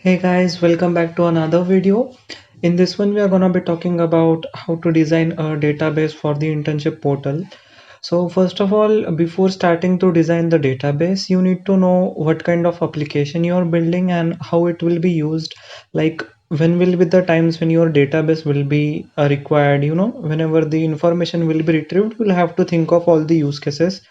Hey guys, welcome back to another video. In this one, we are gonna be talking about how to design a database for the internship portal. So first of all, before starting to design the database, you need to know what kind of application you are building and how it will be used. Like when will be the times when your database will be required, whenever the information will be retrieved, we'll have to think of all the use cases.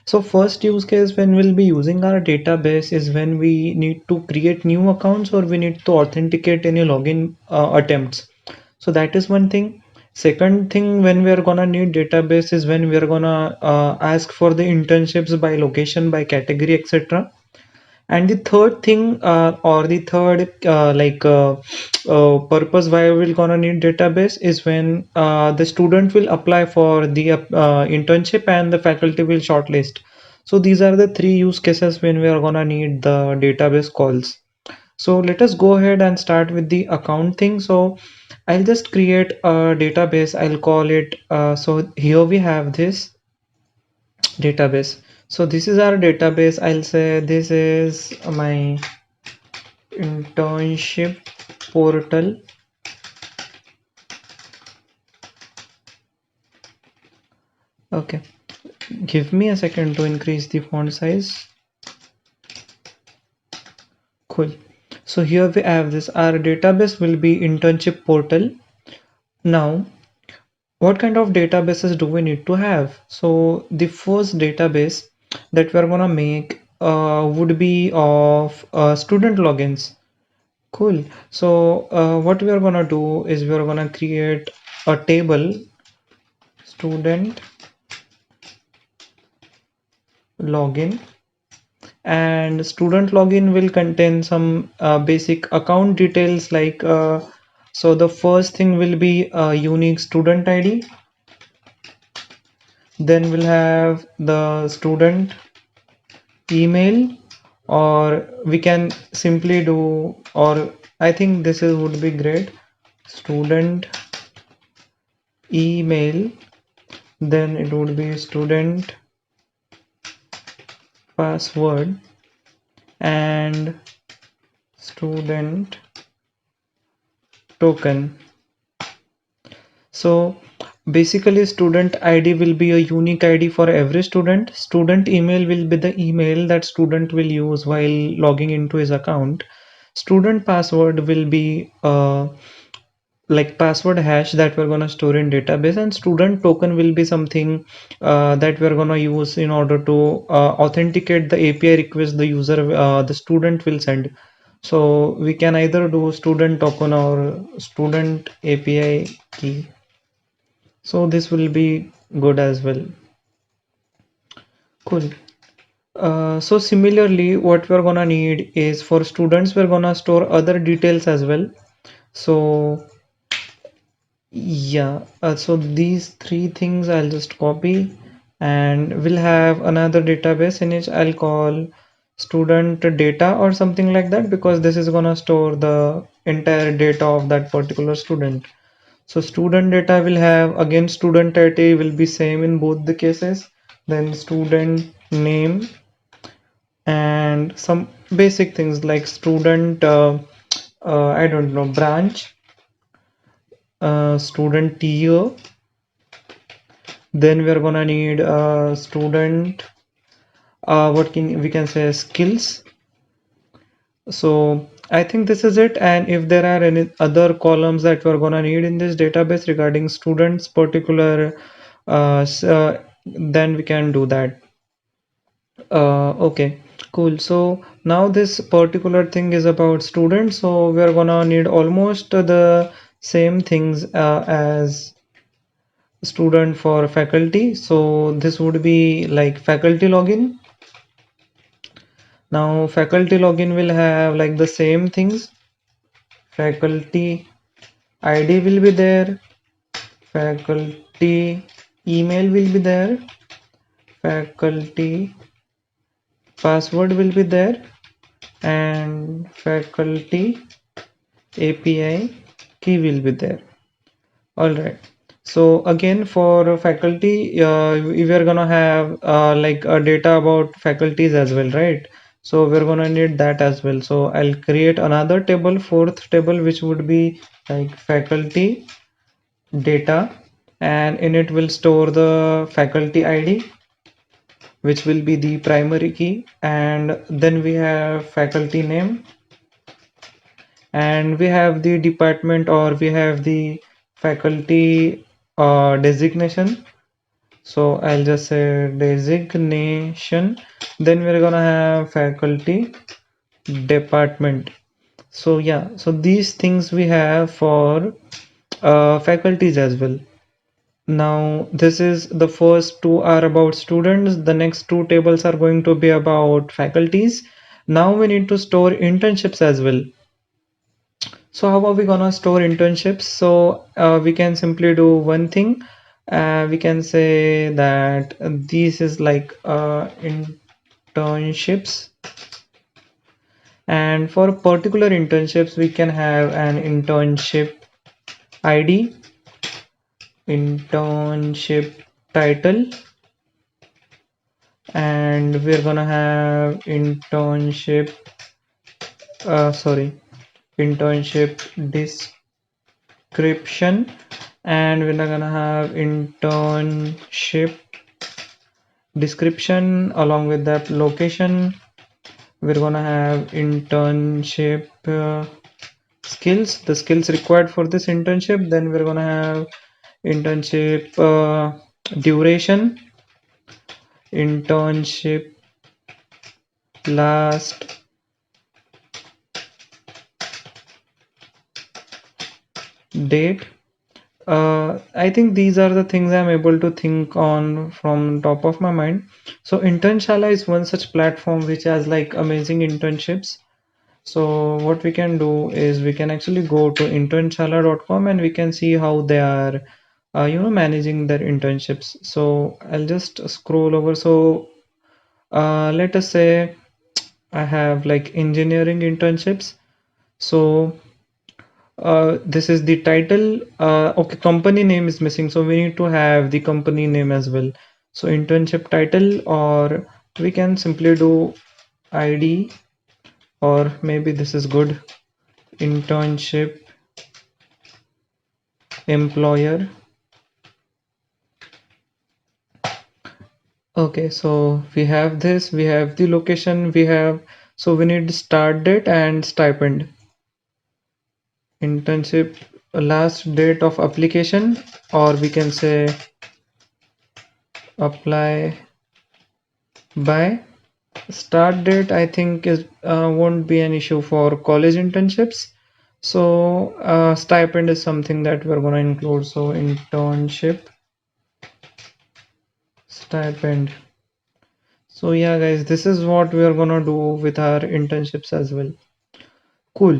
So first use case when we'll be using our database is when we need to create new accounts or we need to authenticate any login attempts. So that is one thing. Second thing when we are gonna need database is when we are gonna ask for the internships by location, by category, etc. And the third thing or the third purpose why we're gonna need database is when the student will apply for the internship and the faculty will shortlist. So these are the three use cases when we are gonna need the database calls. So let us go ahead and start with the account thing. So I'll just create a database. I'll call it so here we have this database. So this is our database. I'll say this is my internship portal. Okay, give me a second to increase the font size. Cool. So here we have this. Our database will be internship portal. Now, what kind of databases do we need to have? So the first database that we're gonna make would be of student logins. Cool. So what we are gonna do is we are gonna create a table student login, and student login will contain some basic account details like so the first thing will be a unique student ID. Then we'll have the student email, or we can simply do, or I think this is would be great, student email. Then it would be student password and student token. So basically student ID will be a unique ID for every student. Student email will be the email that student will use while logging into his account. Student password will be like password hash that we're going to store in database, and student token will be something that we're going to use in order to authenticate the API request the user the student will send. So we can either do student token or student API key. So this will be good as well. Cool. So similarly, what we're gonna need is for students, we're gonna store other details as well. So yeah, so these three things I'll just copy, and we'll have another database in which I'll call student data or something like that, because this is gonna store the entire data of that particular student. So student data will have, again, student ID will be same in both the cases, then student name and some basic things like student I don't know, branch, student year. Then we are gonna need student what can we can say, skills. So I think this is it, and if there are any other columns that we're gonna need in this database regarding students particular then we can do that. Okay, cool. So now this particular thing is about students, so we're gonna need almost the same things as student for faculty. So this would be like faculty login. Now faculty login will have like the same things. Faculty ID will be there, faculty email will be there, faculty password will be there, and faculty API key will be there. All right. So again, for faculty, we are gonna have like data about faculties as well, right? so we're gonna need that as well. So I'll create another table, fourth table, which would be like faculty data, and in it will store the faculty ID, which will be the primary key, and then we have faculty name, and we have the department, or we have the faculty designation. So I'll just say designation, then we're gonna have faculty department. So yeah, so these things we have for faculties as well. Now this is the first two are about students, the next two tables are going to be about faculties. Now we need to store internships as well. So how are we gonna store internships? So we can simply do one thing. We can say that this is like internships, and for particular internships we can have an internship ID, internship title, and we're gonna have internship sorry, internship description, and we're gonna have internship description along with that location. We're gonna have internship skills, the skills required for this internship. Then we're gonna have internship duration, internship last date. I think these are the things I'm able to think on from top of my mind. So Internshala is one such platform which has like amazing internships. So what we can do is we can actually go to internshala.com and we can see how they are, managing their internships. So I'll just scroll over. So let us say I have like engineering internships. So this is the title. Okay, company name is missing, so we need to have the company name as well. So internship title, or we can simply do ID, or maybe this is good, internship employer. Okay, so we have this, we have the location, we have, so we need start date and stipend. Internship last date of application, or we can say apply by. Start date I think is won't be an issue for college internships. So stipend is something that we're going to include. So internship stipend. So yeah guys, this is what we are going to do with our internships as well. Cool.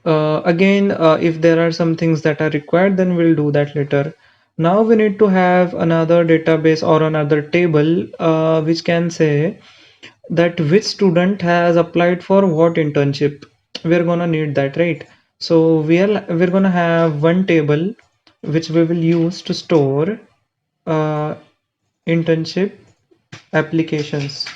Again, if there are some things that are required, then we'll do that later. Now we need to have another database or another table which can say that which student has applied for what internship. We're gonna need that, right? So we're gonna have one table which we will use to store uh, internship applications.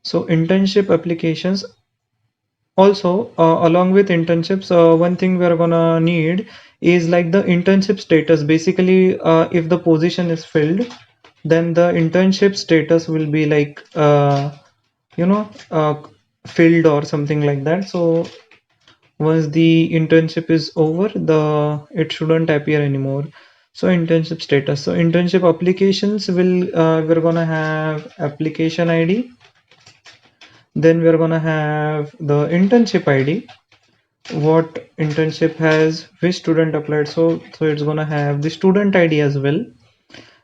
So internship applications. Also, along with internships, one thing we're gonna need is like the internship status. Basically, if the position is filled, then the internship status will be like you know uh, filled or something like that. So once the internship is over, the it shouldn't appear anymore. So internship status. So internship applications will we're gonna have application ID. Then we're gonna have the internship ID. What internship has which student applied. So it's gonna have the student ID as well.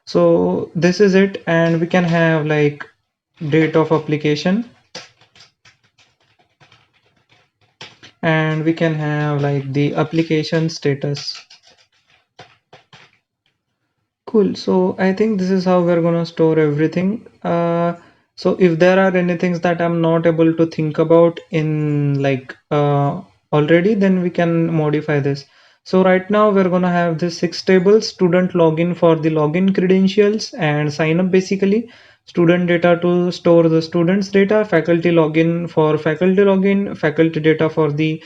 So this is it, and we can have like date of application, and we can have like the application status. Cool. So I think this is how we're gonna store everything. So if there are any things that I'm not able to think about in like already, then we can modify this. So right now we're gonna have this 6 tables: student login for the login credentials and sign up basically. student data to store the students data, faculty login for faculty login, faculty data for the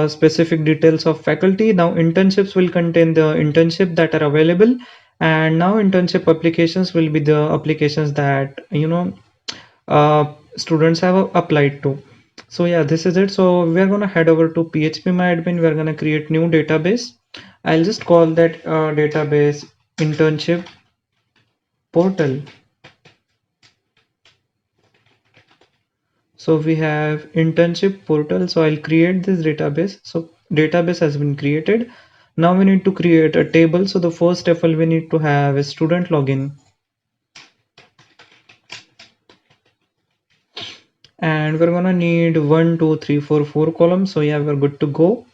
specific details of faculty. Now internships will contain the internship that are available, and now internship applications will be the applications that students have applied to. So yeah, this is it. So we're gonna head over to phpMyAdmin. We're gonna create new database. I'll just call that database internship portal. So we have internship portal. So I'll create this database. So database has been created. Now we need to create a table. So the first step we need to have is student login. And we're gonna need 1, 2, 3, 4, 4 columns. So yeah, we're good to go.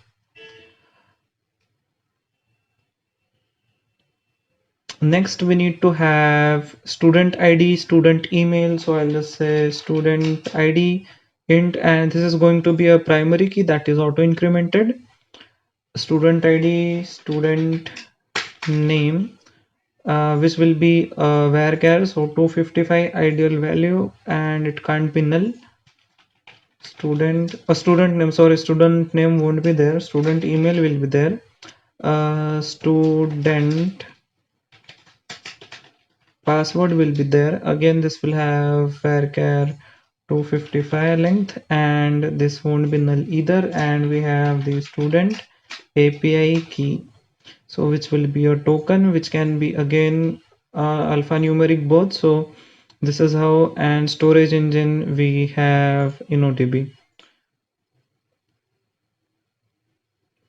Next, we need to have student ID, student email. So I'll just say student ID int, and this is going to be a primary key that is auto incremented. Student ID, student name, which will be varchar, so 255 ideal value, and it can't be null. Student name, sorry, student name won't be there. Student email will be there. Student password will be there. Again, this will have varchar 255 length, and this won't be null either. And we have the student API key, so which will be a token, which can be again alphanumeric both. So this is how. And storage engine, we have InnoDB.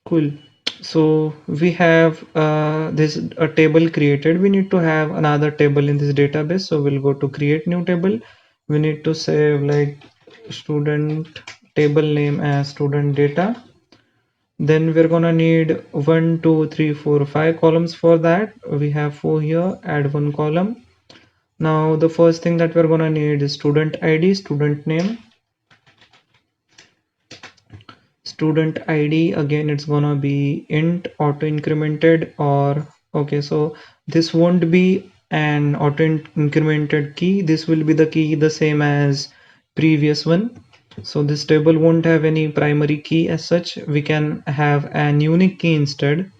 Cool. So we have this a table created. We need to have another table in this database. So we'll go to create new table. We need to save like student table name as student data. Then we're gonna need 1, 2, 3, 4, 5 columns for that. We have 4 here. Add 1 column. Now the first thing that we're gonna need is student ID, student name. Student ID, again it's gonna be int auto incremented, or okay, so this won't be an auto incremented key. This will be the key the same as previous one. So this table won't have any primary key as such. We can have an unique key instead.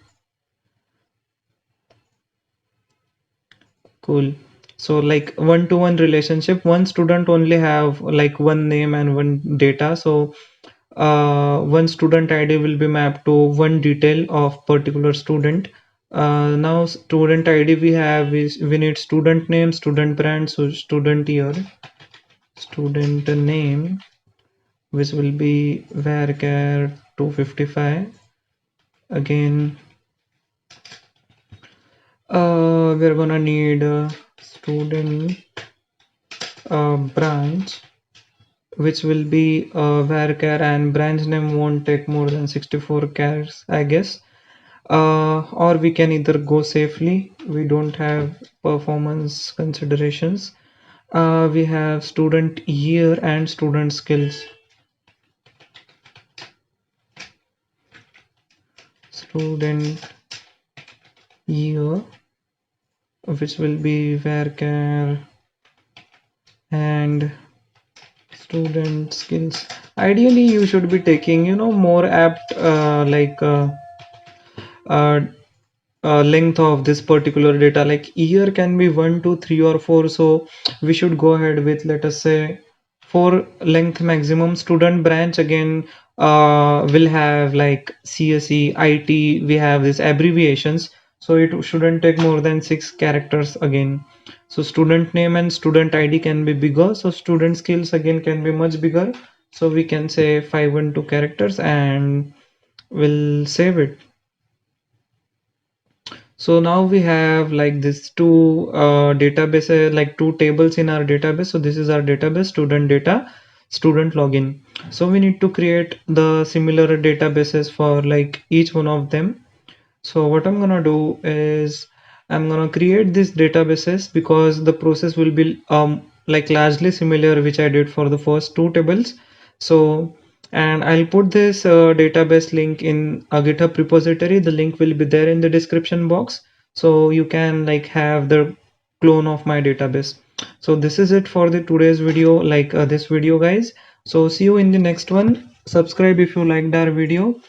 Cool. So like one-to-one relationship, one student only have like one name and one data. So one student ID will be mapped to one detail of particular student. Now student ID we have is we need student name, student brand, so student year, student name, which will be varchar 255. Again, we're gonna need student branch, which will be varchar, and branch name won't take more than 64 chars, I guess. Or we can either go safely. We don't have performance considerations. We have student year and student skills. Student year, which will be varchar, and student skills. Ideally, you should be taking, more apt uh, length of this particular data. Like year can be 1, 2, 3, or 4. So we should go ahead with, let us say, 4 length maximum. Student branch again will have like CSE, IT. We have these abbreviations, so it shouldn't take more than 6 characters again. So student name and student ID can be bigger. So student skills again can be much bigger. So we can say 512 characters, and we'll save it. So now we have like this two databases, like two tables in our database. So this is our database, student data, student login. So we need to create the similar databases for like each one of them. So what I'm gonna do is I'm gonna create these databases, because the process will be like largely similar which I did for the first two tables. So, and I'll put this database link in a GitHub repository. The link will be there in the description box, so you can like have the clone of my database. So this is it for the today's video, like this video guys. So see you in the next one. Subscribe if you liked our video.